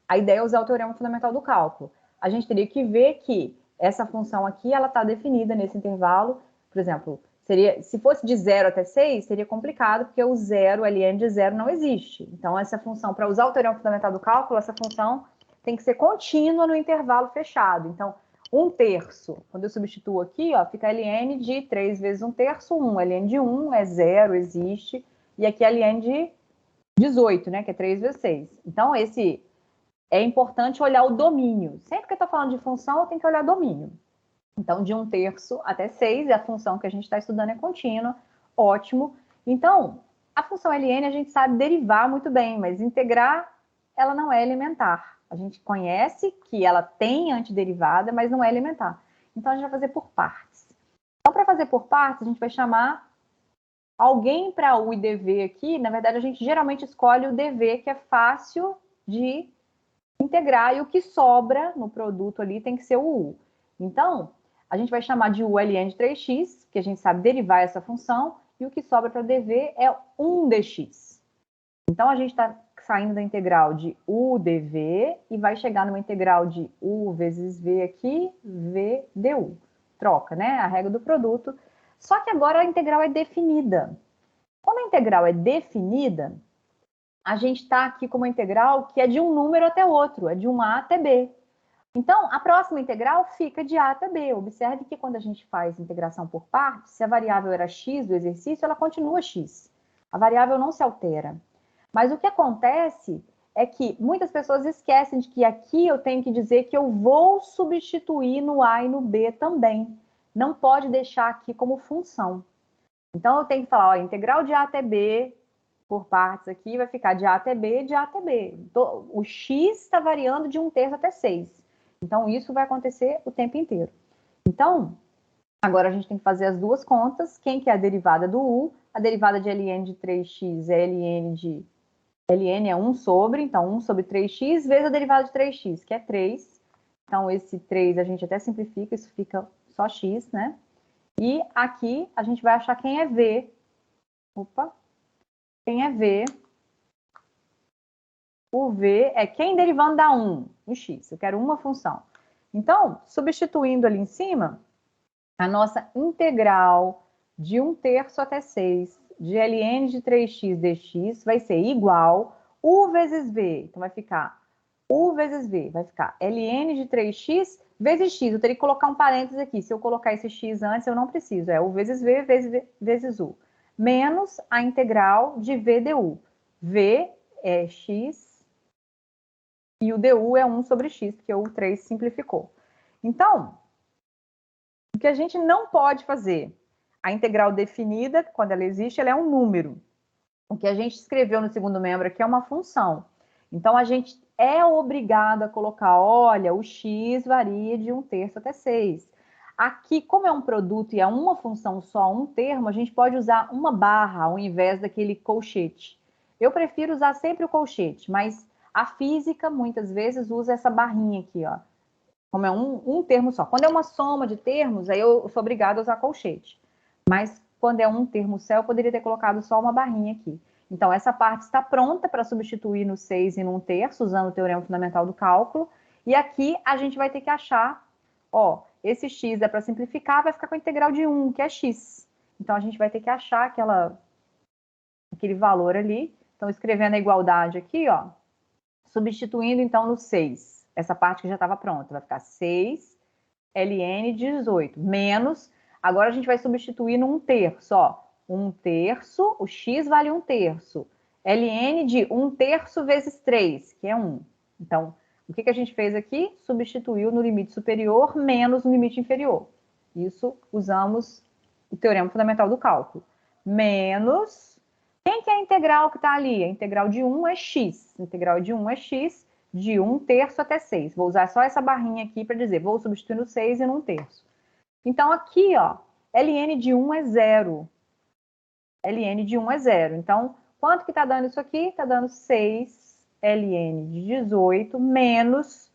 a ideia é usar o teorema fundamental do cálculo. A gente teria que ver que essa função aqui, ela está definida nesse intervalo. Por exemplo, se fosse de 0 até 6, seria complicado, porque o zero, ln de zero, não existe. Então, essa função, para usar o teorema fundamental do cálculo, essa função tem que ser contínua no intervalo fechado. Então, 1/3, quando eu substituo aqui, ó, fica ln de 3 vezes 1/3, 1. ln de 1 é 0, existe. E aqui é ln de 18, né, que é 3 vezes 6. Então, é importante olhar o domínio. Sempre que eu estou falando de função, eu tenho que olhar domínio. Então, de 1/3 até 6, e a função que a gente está estudando é contínua, ótimo. Então, a função ln a gente sabe derivar muito bem, mas integrar, ela não é elementar. A gente conhece que ela tem antiderivada, mas não é elementar. Então, a gente vai fazer por partes. Então, para fazer por partes, a gente vai chamar alguém para u e dv aqui. Na verdade, a gente geralmente escolhe o dv, que é fácil de integrar, e o que sobra no produto ali tem que ser o u. Então, a gente vai chamar de u ln de 3x, que a gente sabe derivar essa função, e o que sobra para dv é 1dx. Então, a gente está saindo da integral de u dv e vai chegar numa integral de u vezes v aqui, v du. Troca, né? A regra do produto. Só que agora a integral é definida. Quando a integral é definida, a gente está aqui com uma integral que é de um número até outro, é de um a até b. Então, a próxima integral fica de a até b. Observe que quando a gente faz integração por partes, se a variável era x do exercício, ela continua x. A variável não se altera. Mas o que acontece é que muitas pessoas esquecem de que aqui eu tenho que dizer que eu vou substituir no a e no b também. Não pode deixar aqui como função. Então, eu tenho que falar, ó, integral de a até b por partes aqui vai ficar de a até b, de a até b. O x está variando de 1/3 até 6. Então, isso vai acontecer o tempo inteiro. Então, agora a gente tem que fazer as duas contas. Quem que é a derivada do u? A derivada de ln de 3x é ln de... ln é 1 sobre, então 1 sobre 3x vezes a derivada de 3x, que é 3. Então, esse 3 a gente até simplifica, isso fica só x, né? E aqui a gente vai achar quem é v. Opa! Quem é v? O v é quem derivando da 1, o x. Eu quero uma função. Então, substituindo ali em cima, a nossa integral de 1/3 até 6 de ln de 3x dx vai ser igual u vezes v. Então, vai ficar u vezes v. Vai ficar ln de 3x vezes x. Eu teria que colocar um parênteses aqui. Se eu colocar esse x antes, eu não preciso. É u vezes v vezes u. Menos a integral de v du. V é x e o du é 1 sobre x, porque o 3 simplificou. Então, o que a gente não pode fazer? A integral definida, quando ela existe, ela é um número. O que a gente escreveu no segundo membro aqui é uma função. Então, a gente é obrigado a colocar, olha, o x varia de 1/3 até 6. Aqui, como é um produto e é uma função só, um termo, a gente pode usar uma barra ao invés daquele colchete. Eu prefiro usar sempre o colchete, mas a física, muitas vezes, usa essa barrinha aqui, ó. Como é um termo só. Quando é uma soma de termos, aí eu sou obrigada a usar colchete. Mas quando é um termo só, eu poderia ter colocado só uma barrinha aqui. Então, essa parte está pronta para substituir no 6 e no 1/3, usando o teorema fundamental do cálculo. E aqui a gente vai ter que achar, ó, esse x é para simplificar, vai ficar com a integral de 1, que é x. Então, a gente vai ter que achar aquele valor ali. Então, escrevendo a igualdade aqui, ó, substituindo então no 6, essa parte que já estava pronta, vai ficar 6 ln de 18, menos, agora a gente vai substituir no 1/3, ó, 1/3, o x vale 1/3, ln de 1/3 vezes 3, que é 1. Então, o que a gente fez aqui? Substituiu no limite superior menos no limite inferior. Isso, usamos o teorema fundamental do cálculo. Menos... Quem que é a integral que está ali? A integral de 1 é x. A integral de 1 é x, de 1/3 até 6. Vou usar só essa barrinha aqui para dizer, vou substituir no 6 e no 1/3. Então, aqui, ó, ln de 1 é 0. ln de 1 é 0. Então, quanto que está dando isso aqui? Está dando 6 ln de 18 menos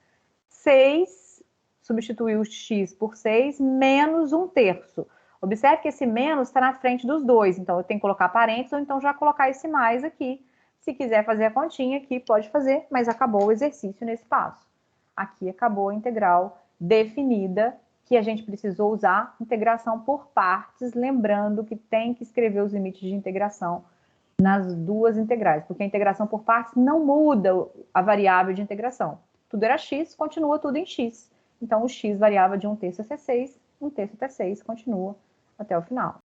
6, substituir o x por 6, menos 1/3. Observe que esse menos está na frente dos dois, então eu tenho que colocar parênteses ou então já colocar esse mais aqui. Se quiser fazer a continha aqui, pode fazer, mas acabou o exercício nesse passo. Aqui acabou a integral definida, que a gente precisou usar integração por partes, lembrando que tem que escrever os limites de integração nas duas integrais, porque a integração por partes não muda a variável de integração. Tudo era x, continua tudo em x. Então, o x variava de 1/3 até 6, 1/3 até 6 continua até o final.